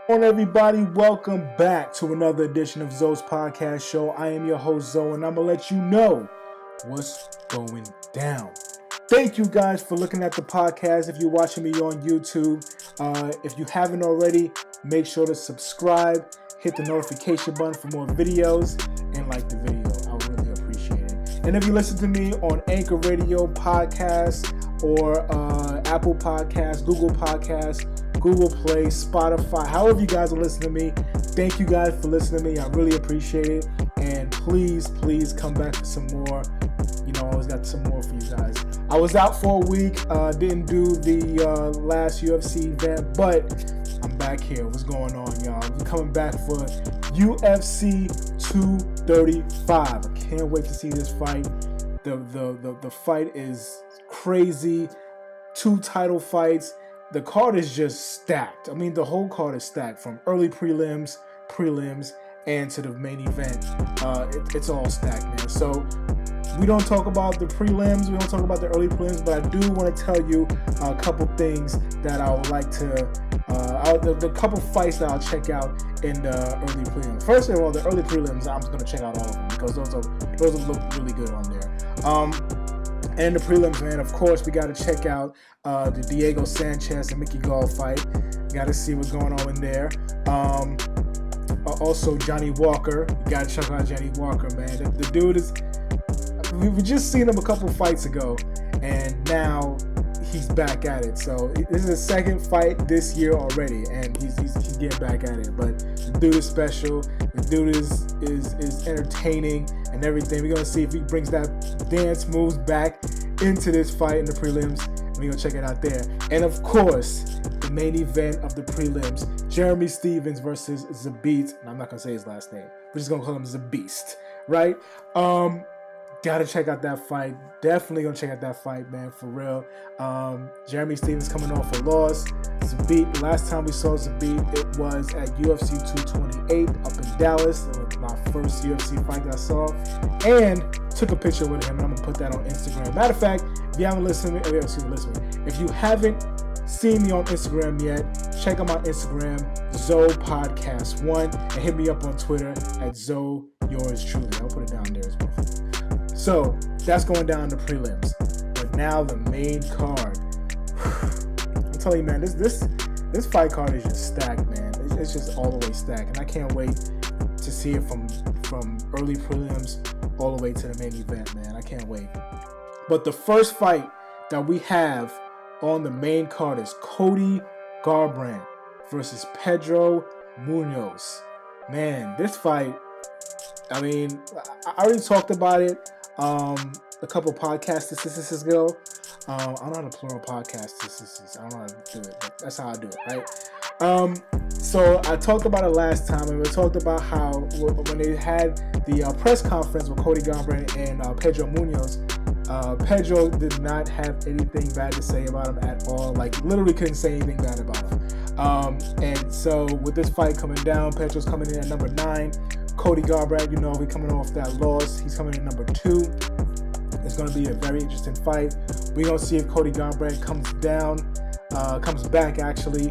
On everybody, welcome back to another edition of Zoe's podcast show. I am your host Zoe, and I'm gonna let you know what's going down. Thank you guys for looking at the podcast. If you're watching me on YouTube, if you haven't already, make sure to subscribe, hit the notification button for more videos, and like the video. I would really appreciate it. And if you listen to me on Anchor Radio Podcasts or Apple Podcasts, Google Podcasts, Google Play, Spotify, however you guys are listening to me, thank you guys for listening to me. I really appreciate it. And please come back for some more. You know, I always got some more for you guys. I was out for a week, didn't do the last UFC event, but I'm back here. What's going on, y'all? We're coming back for UFC 235. I can't wait to see this fight. The fight is crazy. 2 title fights. The card is just stacked. I mean, the whole card is stacked from early prelims, and to the main event. It's all stacked, man. So we don't talk about the prelims. We don't talk about the early prelims, but I do want to tell you a couple things that I would like to, the couple fights that I'll check out in the early prelims. First of all, the early prelims, I'm just going to check out all of them because those look really good on there. And the prelims, man, of course, we got to check out the Diego Sanchez and Mickey Gall fight. Got to see what's going on in there. Also, Johnny Walker. You got to check out Johnny Walker, man. The dude is... We just seen him a couple fights ago, and now he's back at it. So this is his second fight this year already, and he's getting back at it. But the dude is special. The dude is entertaining and everything. We're gonna see if he brings that dance moves back into this fight in the prelims. We're gonna check it out there. And of course, the main event of the prelims: Jeremy Stephens versus Zabit. And I'm not gonna say his last name. We're just gonna call him Zabist, right? Gotta check out that fight. Definitely gonna check out that fight, man, for real. Jeremy Stephens coming off a loss. Zabit, last time we saw Zabit, it was at UFC 228 up in Dallas. It was my first UFC fight that I saw. And took a picture with him, and I'm gonna put that on Instagram. Matter of fact, if you haven't listened to me, if you haven't seen me on Instagram yet, check out my Instagram, Zoe Podcast 1, and hit me up on Twitter at Zoe Yours Truly. I'll put it down there as well. So that's going down in the prelims, but now the main card. I'm telling you, man, this fight card is just stacked, man. It's just all the way stacked, and I can't wait to see it from early prelims all the way to the main event, man. I can't wait. But the first fight that we have on the main card is Cody Garbrandt versus Pedro Munoz. Man, this fight, I mean, I already talked about it a couple podcast statistics ago. I don't know how to plural podcast statistics. I don't know how to do it, but that's how I do it, right? So I talked about it last time, and we talked about how when they had the press conference with Cody Garbrandt and Pedro Munoz, Pedro did not have anything bad to say about him at all. Like, literally couldn't say anything bad about him. And so with this fight coming down, Pedro's coming in at number 9. Cody Garbrandt, you know, he's coming off that loss. He's coming in number 2. It's going to be a very interesting fight. We're going to see if Cody Garbrandt comes back actually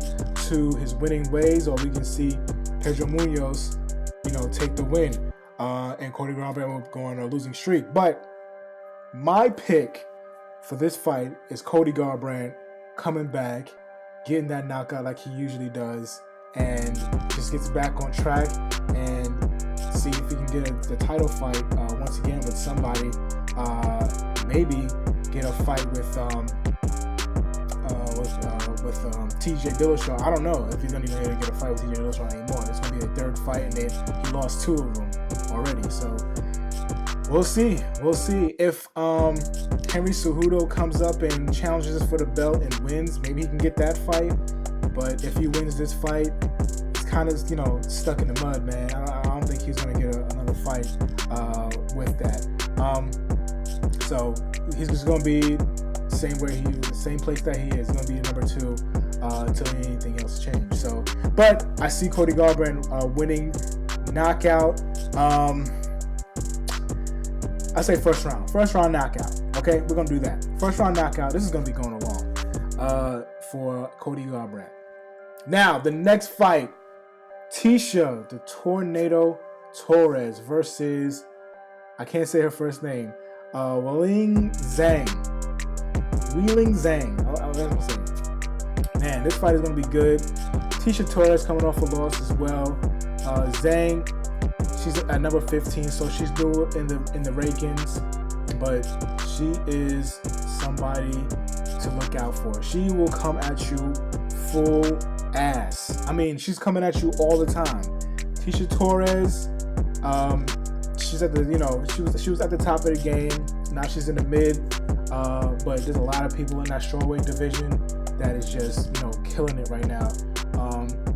to his winning ways, or we can see Pedro Munoz, you know, take the win, and Cody Garbrandt will go on a losing streak. But my pick for this fight is Cody Garbrandt coming back, getting that knockout like he usually does, and just gets back on track and see if he can get the title fight once again with somebody. Maybe get a fight with TJ Dillashaw. I don't know if he's not even able to get a fight with TJ Dillashaw anymore. It's going to be a third fight, and he lost 2 of them already. So we'll see. We'll see if Henry Cejudo comes up and challenges for the belt and wins. Maybe he can get that fight. But if he wins this fight, it's kind of, you know, stuck in the mud, man. I don't think he's going to get another fight with that. So he's just going to be same place that he is. He's going to be number 2 until anything else changes. So, but I see Cody Garbrandt winning knockout. I say first round knockout. Okay, we're gonna do that. First round knockout. This is gonna be going along for Cody Garbrandt. Now the next fight Tisha, the Tornado Torres versus, I can't say her first name, Weili Zhang. Weili Zhang. That's what I'm saying. Man, this fight is going to be good. Tisha Torres coming off a loss as well. Zhang, she's at number 15, so she's due in the rankings, but she is somebody to look out for. She will come at you full ass. I mean, she's coming at you all the time. Tisha Torres, she's at the, she was at the top of the game. Now she's in the mid, but there's a lot of people in that strawweight division that is just, killing it right now.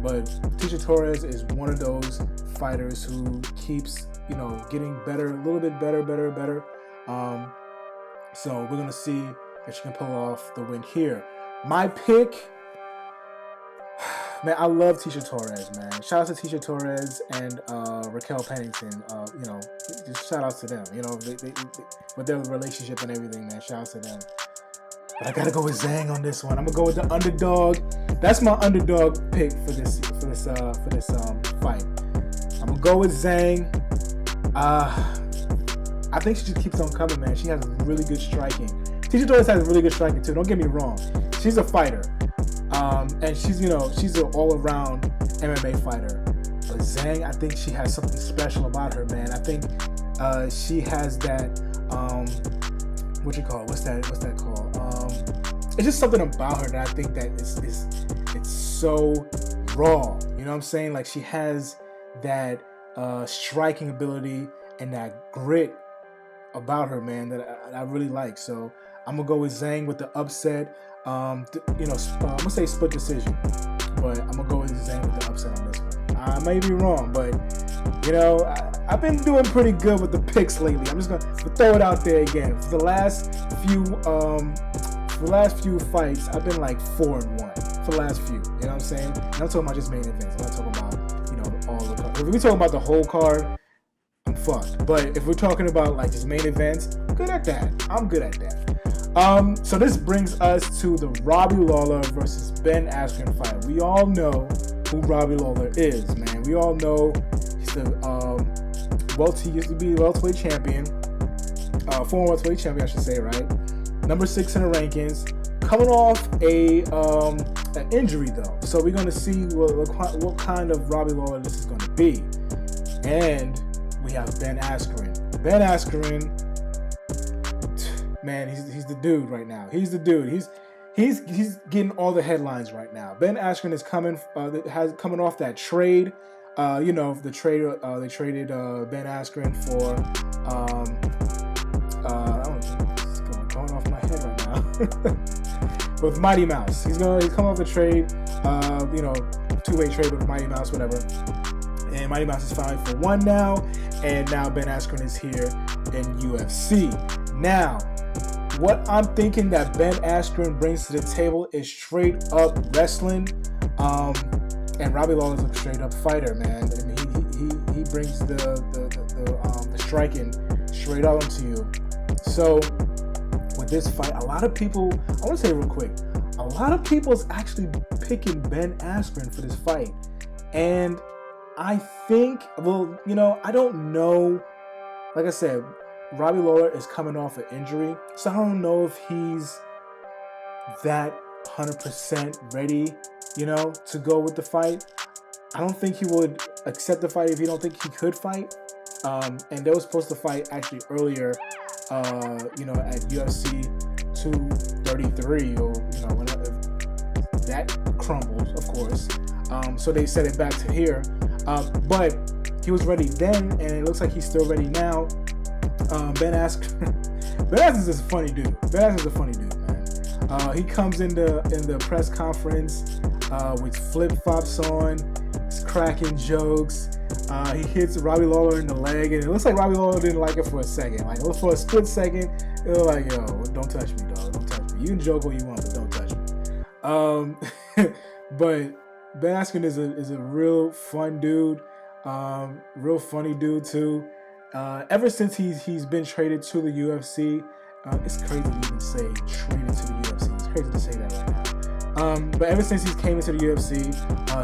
But Tisha Torres is one of those fighters who keeps, getting better, a little bit better. So we're gonna see if she can pull off the win here. My pick, man, I love Tisha Torres, man. Shout out to Tisha Torres and Raquel Pennington. Just shout out to them. They with their relationship and everything, man. Shout out to them. But I gotta go with Zhang on this one. I'm gonna go with the underdog. That's my underdog pick for this fight. I'm gonna go with Zhang. I think she just keeps on coming, man. She has really good striking. Tisha Torres has really good striking too. Don't get me wrong. She's a fighter, and she's an all-around MMA fighter. But Zhang, I think she has something special about her, man. I think she has that. What you call it? What's that called? It's just something about her that I think that it's so raw. You know what I'm saying? Like, she has that striking ability and that grit about her, man, that I really like. So I'm gonna go with Zhang with the upset. I'm gonna say split decision, but I'm gonna go with Zhang with the upset on this one. I may be wrong, but I've been doing pretty good with the picks lately. I'm just gonna throw it out there again. For the last few fights, I've been like 4-1 for the last few. You know what I'm saying? And I'm talking about just main events. I'm not talking about all the cards. If we're talking about the whole card, I'm fucked. But if we're talking about like just main events, good at that. I'm good at that. So this brings us to the Robbie Lawler versus Ben Askren fight. We all know who Robbie Lawler is, man. We all know he's he used to be welterweight champion, former welterweight champion, I should say, right? Number 6 in the rankings, coming off an injury though. So we're gonna see what kind of Robbie Lawler this is gonna be. And we have Ben Askren. Ben Askren, man, he's the dude right now. He's the dude. He's getting all the headlines right now. Ben Askren is coming off that trade. The trade they traded Ben Askren for I don't know, it's going off my head right now. With Mighty Mouse. He's coming off the trade, two-way trade with Mighty Mouse, whatever. And Mighty Mouse is 5-1 now, and now Ben Askren is here in UFC. Now, what I'm thinking that Ben Askren brings to the table is straight up wrestling. And Robbie Lawler's a straight up fighter, man. I mean, he brings the striking straight out onto you. So with this fight, a lot of people, I want to say real quick, a lot of people is actually picking Ben Askren for this fight. And I think, I don't know. Like I said, Robbie Lawler is coming off an injury, so I don't know if he's that 100% ready, to go with the fight. I don't think he would accept the fight if he don't think he could fight. And they were supposed to fight actually earlier, at UFC 233, or whenever that crumbles, of course. So they set it back to here. But he was ready then, and it looks like he's still ready now. Ben Askren is a funny dude. Ben Askren is a funny dude, man. He comes in the press conference with flip-flops on. He's cracking jokes. He hits Robbie Lawler in the leg, and it looks like Robbie Lawler didn't like it for a second. Like, for a split second, it was like, yo, don't touch me, dog. Don't touch me. You can joke all you want, but don't touch me. But Ben Askren is a real fun dude. Real funny dude, too. Ever since he's been traded to the UFC, it's crazy to even say traded to the UFC. It's crazy to say that right now. But ever since he came into the UFC,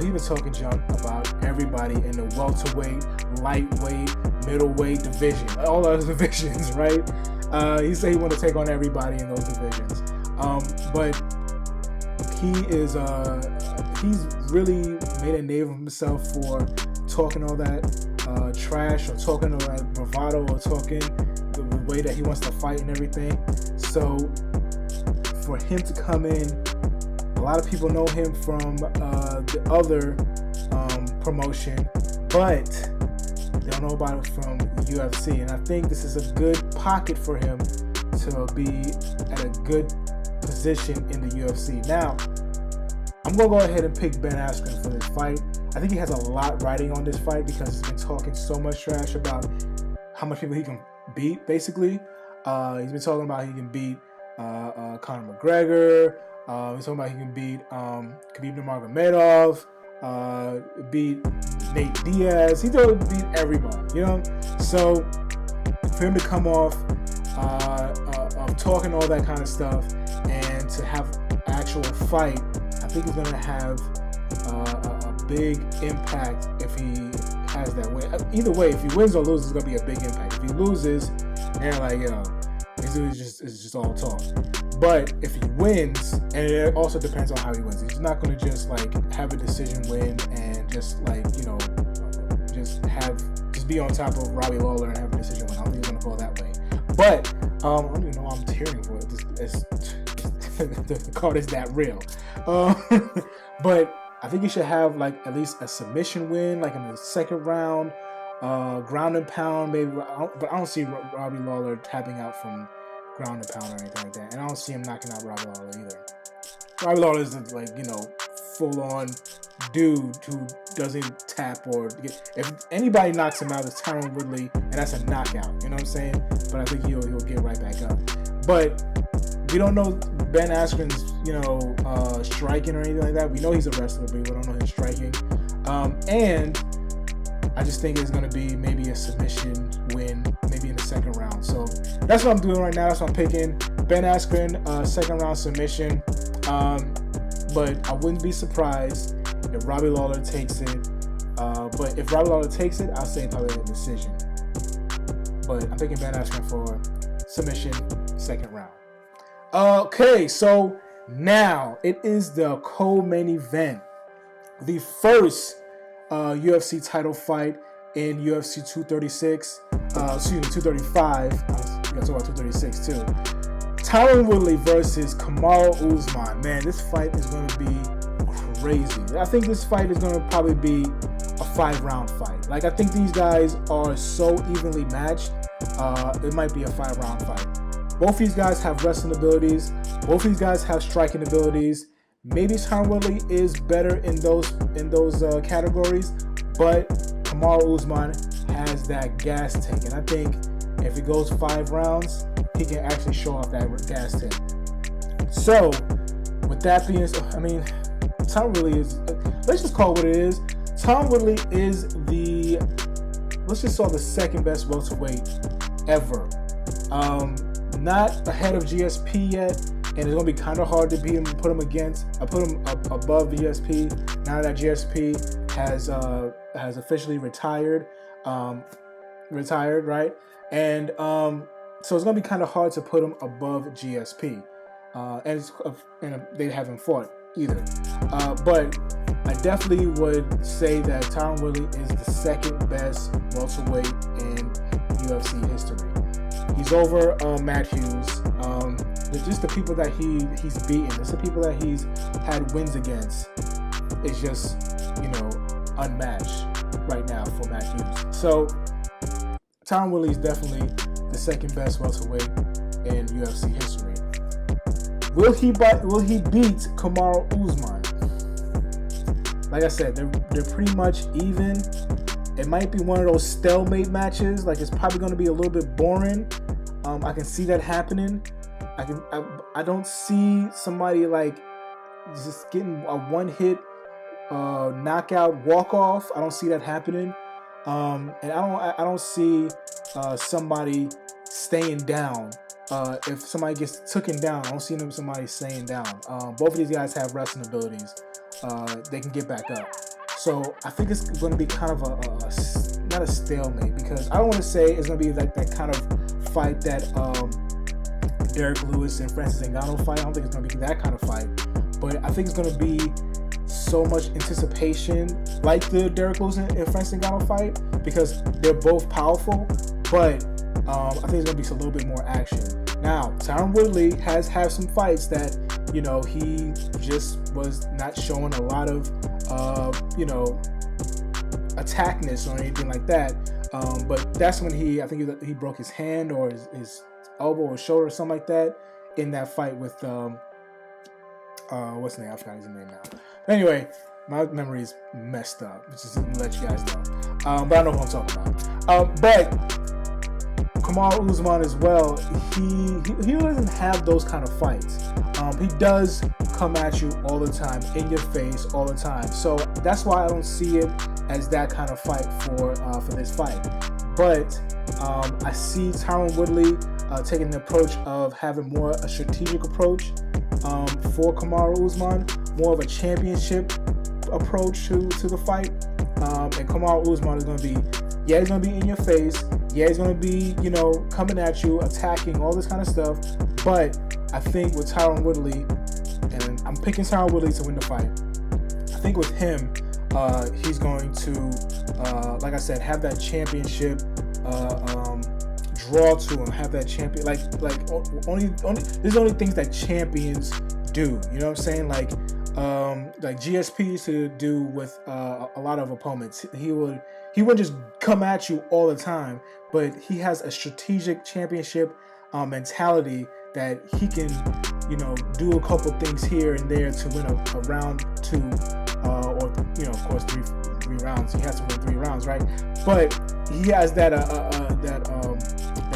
he's been talking junk about everybody in the welterweight, lightweight, middleweight division, all those divisions, right? He said he want to take on everybody in those divisions. But he's really made a name of himself for talking all that trash, or talking all that bravado, or talking the way that he wants to fight and everything. So for him to come in, a lot of people know him from the other promotion, but they don't know about it from UFC. And I think this is a good pocket for him to be at a good position in the UFC. Now, I'm going to go ahead and pick Ben Askren for this fight. I think he has a lot riding on this fight because he's been talking so much trash about how much people he can beat, basically. He's been talking about he can beat Conor McGregor. He's talking about he can beat Khabib Nurmagomedov, beat Nate Diaz. He's going to beat everybody, you know? So for him to come off of talking all that kind of stuff and to have an actual fight, I think he's going to have a big impact if he has that win. Either way, if he wins or loses, it's going to be a big impact. If he loses, they're like, yo, this dude is just all talk. But if he wins, and it also depends on how he wins, he's not going to just like have a decision win and just like, you know, just be on top of Robbie Lawler and have a decision win. I don't think he's going to go that way. But I don't even know why I'm tearing for it. The card is that real. But I think he should have like at least a submission win, like in the second round, ground and pound maybe. But I don't see Robbie Lawler tapping out from ground and pound or anything like that. And I don't see him knocking out Robbie Lawler either. Robbie Lawler is like, you know, full-on dude who doesn't tap or get. If anybody knocks him out, it's Tyron Woodley, and that's a knockout. You know what I'm saying? But I think he'll get right back up. But we don't know Ben Askren's, you know, striking or anything like that. We know he's a wrestler, but we don't know his striking. And I just think it's going to be maybe a submission win, maybe in the second round. So that's what I'm doing right now. That's what I'm picking. Ben Askren, second round submission. But I wouldn't be surprised if Robbie Lawler takes it. But if Robbie Lawler takes it, I'll say probably a decision. But I'm picking Ben Askren for submission, second round. Okay, so now it is the co-main event. The first UFC title fight in UFC 236. 235. I was going to talk about 236 too. Tyron Woodley versus Kamaru Usman. Man, this fight is going to be crazy. I think this fight is going to probably be a 5-round fight. Like, I think these guys are so evenly matched. It might be a 5-round fight. Both these guys have wrestling abilities. Both these guys have striking abilities. Maybe Tyron Woodley is better in those categories, but Kamaru Usman has that gas tank, and I think if it goes 5 rounds, he can actually show off that gas tank. So, with that being, I mean, Tyron Woodley is. Let's just call it what it is. Tyron Woodley is let's just call the second best welterweight ever. Not ahead of GSP yet, and it's gonna be kind of hard to beat him. Put him above GSP now that GSP has officially retired. Right? And so it's gonna be kind of hard to put him above GSP, and they haven't fought either. But I definitely would say that Tyron Woodley is the second best welterweight in UFC history. He's over Matt Hughes. Just the people that he's beaten, just the people that he's had wins against, is just, you know, unmatched right now for Matt Hughes. So Tyron Woodley is definitely the second best welterweight in UFC history. Will he beat Kamaru Usman? Like I said, they're pretty much even. It might be one of those stalemate matches. Like, it's probably going to be a little bit boring. I can see that happening. I don't see somebody like just getting a one-hit knockout walk-off. I don't see that happening. And I don't see somebody staying down if somebody gets taken down, I don't see somebody staying down. Both of these guys have wrestling abilities. They can get back up. So I think it's going to be kind of not a stalemate, because I don't want to say it's going to be like that kind of fight that Derek Lewis and Francis Ngannou fight. I don't think it's going to be that kind of fight, but I think it's going to be so much anticipation like the Derek Lewis and Francis Ngannou fight, because they're both powerful, but I think it's going to be a little bit more action. Now, Tyron Woodley has had some fights that, you know, he just was not showing a lot of, attackness or anything like that. But that's when I think he broke his hand or his elbow or shoulder or something like that in that fight with, what's his name? I forgot his name now. But anyway, my memory is messed up. Just to let you guys know. But I know who I'm talking about. But Kamaru Usman as well, he doesn't have those kind of fights. He does come at you all the time, in your face all the time. So that's why I don't see it as that kind of fight for this fight. But I see Tyron Woodley taking the approach of having more a strategic approach for Kamaru Usman, more of a championship approach to the fight. And Kamaru Usman is going to be, he's going to be in your face. He's going to be, coming at you, attacking, all this kind of stuff. But I think with Tyron Woodley, and I'm picking Tyron Woodley to win the fight, I think with him, he's going to, like I said, have that championship draw to him, have that champion, like only there's only things that champions do. You know what I'm saying? Like GSP used to do with a lot of opponents. He wouldn't just come at you all the time, but he has a strategic championship mentality that he can, do a couple things here and there to win a round two, or of course three rounds. He has to win 3 rounds, right? But he has that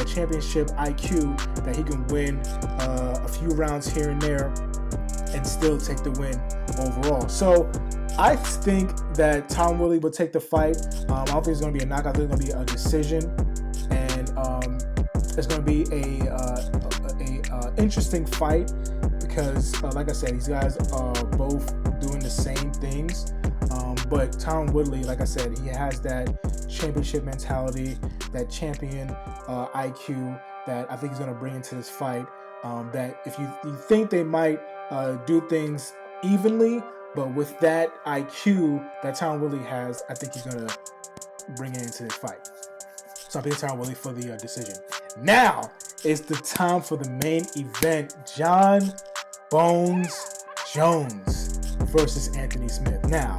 championship IQ that he can win a few rounds here and there and still take the win overall. So I think that Tyron Woodley will take the fight. I don't think it's going to be a knockout. It's going to be a decision, and it's going to be a interesting fight because, like I said, these guys are both doing the same things. But Tyron Woodley, like I said, he has that championship mentality, that champion IQ that I think he's going to bring into this fight. That if you think they might do things evenly, but with that IQ that Tyron Woodley has, I think he's going to bring it into this fight. So I'm picking Tyron Woodley for the decision. Now it's the time for the main event: Jon Bones Jones versus Anthony Smith. Now,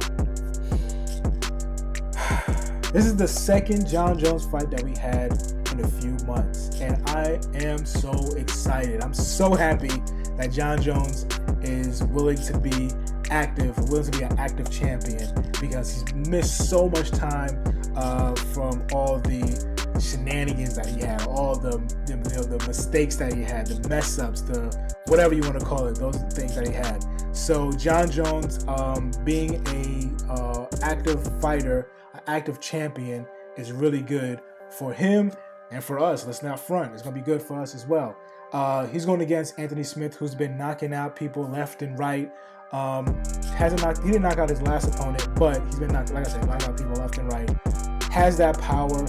this is the second Jon Jones fight that we had in a few months, and I am so excited. I'm so happy that Jon Jones is willing to be active, willing to be an active champion, because he's missed so much time from all the shenanigans that he had, all the mistakes that he had, the mess ups, the whatever you want to call it, those things that he had. So Jon Jones, being a active fighter, an active champion, is really good for him and for us. Let's not front. It's going to be good for us as well. He's going against Anthony Smith, who's been knocking out people left and right. He didn't knock out his last opponent, but he's been knocking out people left and right. Has that power.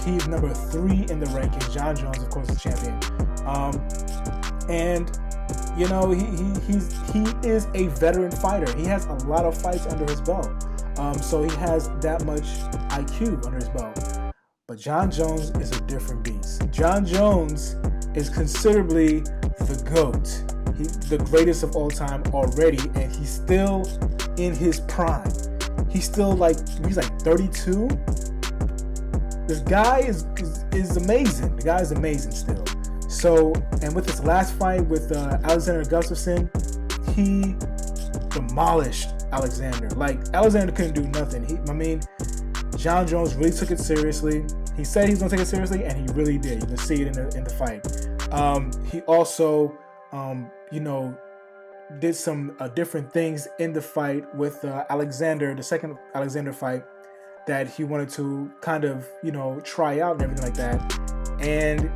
He's number 3 in the rankings. Jon Jones, of course, is champion. And he is a veteran fighter. He has a lot of fights under his belt. So he has that much IQ under his belt. But Jon Jones is a different beast. Jon Jones is considerably the GOAT. He's the greatest of all time already, and he's still in his prime. He's still he's 32. This guy is amazing. The guy is amazing still. So, and with his last fight with Alexander Gustafsson, he demolished Alexander. Alexander couldn't do nothing. Jon Jones really took it seriously. He said he was going to take it seriously, and he really did. You can see it in the fight. He also, did some different things in the fight with Alexander, the second Alexander fight, that he wanted to kind of, try out and everything like that. And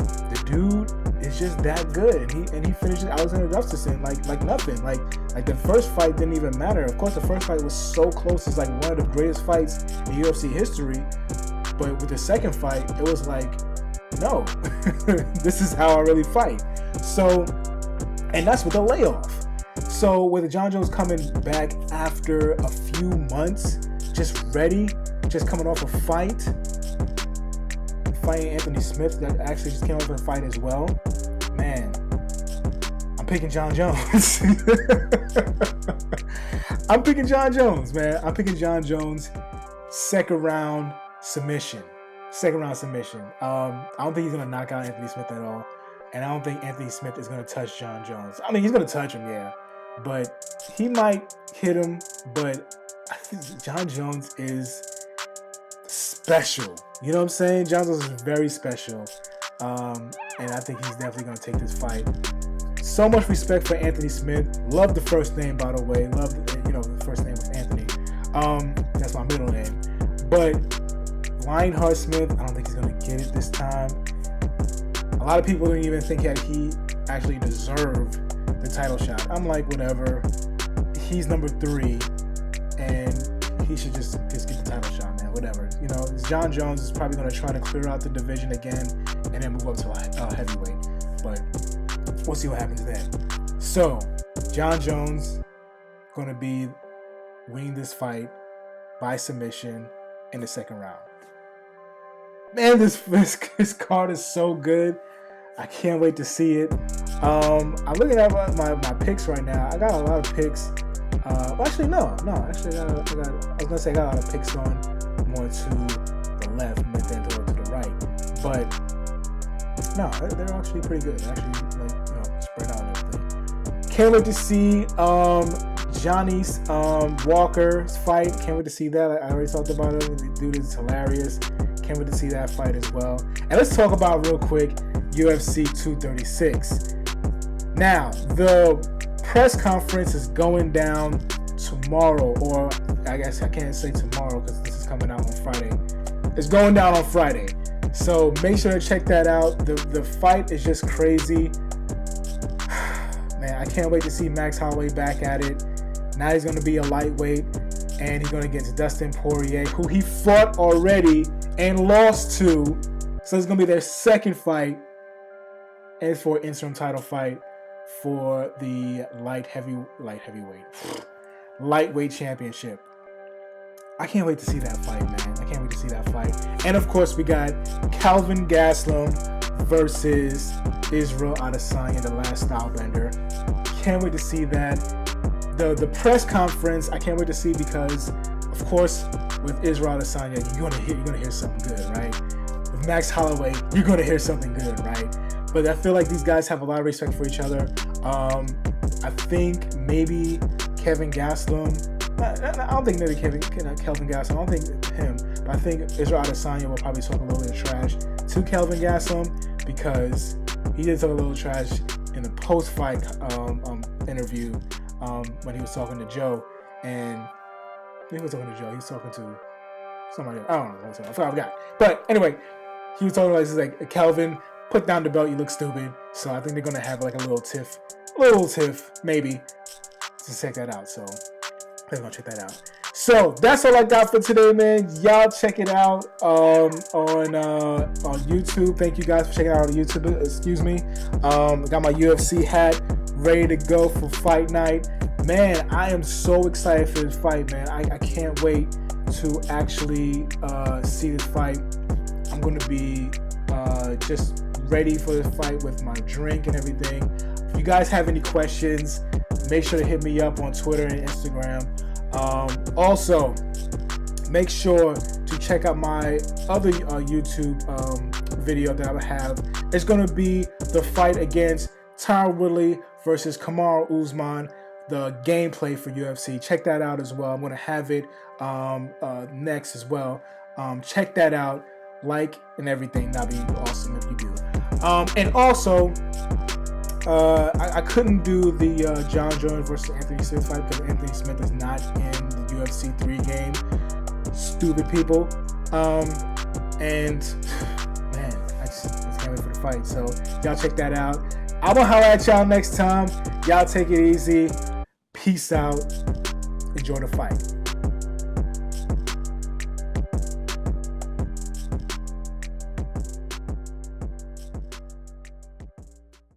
dude is just that good, and he finished Alexander Gustafsson like nothing. Like the first fight didn't even matter. Of course, the first fight was so close. It's like one of the greatest fights in UFC history. But with the second fight, it was like, no, this is how I really fight. So, and that's with the layoff. So with John Jones coming back after a few months, just ready, just coming off a fight, fighting Anthony Smith that actually just came off a fight as well, man, I'm picking John Jones. I'm picking John Jones, man. I'm picking John Jones, second round submission. I don't think he's going to knock out Anthony Smith at all. And I don't think Anthony Smith is going to touch John Jones. I mean, he's going to touch him, yeah. But he might hit him. But I think John Jones is special. You know what I'm saying? John Jones is very special. And I think he's definitely going to take this fight. So much respect for Anthony Smith. Love the first name, by the way. Love, the first name was Anthony. That's my middle name. But Lionheart Smith, I don't think he's going to get it this time. A lot of people don't even think that he actually deserved the title shot. I'm like, whatever. He's number 3, and he should just get the title shot, man. Whatever. John Jones is probably going to try to clear out the division again and then move up to heavyweight. But we'll see what happens then. So, John Jones going to be winning this fight by submission in the second round. Man, this card is so good. I can't wait to see it. I'm looking at my picks right now. I got a lot of picks. Actually, no. Actually, I was gonna say I got a lot of picks going more to the left and then to the right. But no, they're actually pretty good. Actually, spread out and everything. Can't wait to see Johnny Walker's fight. Can't wait to see that. I already talked about it. The dude is hilarious. Can't wait to see that fight as well. And let's talk about real quick UFC 236. Now, the press conference is going down tomorrow, or I guess I can't say tomorrow because this is coming out on Friday. It's going down on Friday. So make sure to check that out. The fight is just crazy. Man, I can't wait to see Max Holloway back at it. Now he's going to be a lightweight, and he's going to get to Dustin Poirier, who he fought already and lost to. So it's going to be their second fight, and for an interim title fight for the lightweight championship. I can't wait to see that fight, man. I can't wait to see that fight. And of course, we got Kelvin Gastelum versus Israel Adesanya, the last stylebender. Can't wait to see that. The press conference, I can't wait to see, because of course with Israel Adesanya, you're gonna hear something good, right? With Max Holloway, you're gonna hear something good, right? But I feel like these guys have a lot of respect for each other. I think maybe Kelvin Gastelum. I don't think maybe Kelvin Gastelum. I don't think him. But I think Israel Adesanya will probably talk a little bit of trash to Kelvin Gastelum, because he did talk a little trash in the post-fight interview when he was talking to Joe. And he was talking to Joe. He was talking to somebody else. I don't know. I forgot. But anyway, he was talking like Kelvin, put down the belt. You look stupid. So I think they're gonna have like a little tiff, maybe, to check that out. So I'm gonna check that out. So that's all I got for today, man. Y'all check it out on YouTube. Thank you guys for checking it out on YouTube. Excuse me. Got my UFC hat ready to go for fight night. Man, I am so excited for this fight, man. I can't wait to actually see this fight. I'm gonna be just ready for this fight with my drink and everything. If you guys have any questions, make sure to hit me up on Twitter and Instagram. Also, make sure to check out my other YouTube video that I have. It's going to be the fight against Tyron Woodley versus Kamaru Usman, the gameplay for UFC. Check that out as well. I'm going to have it next as well. Check that out. Like and everything. That'd be awesome if you do. And also, I couldn't do the John Jones versus Anthony Smith fight because Anthony Smith is not in the UFC 3 game. Stupid people. And man, it's can't wait for the fight. So y'all check that out. I'm gonna holler at y'all next time. Y'all take it easy. Peace out. Enjoy the fight.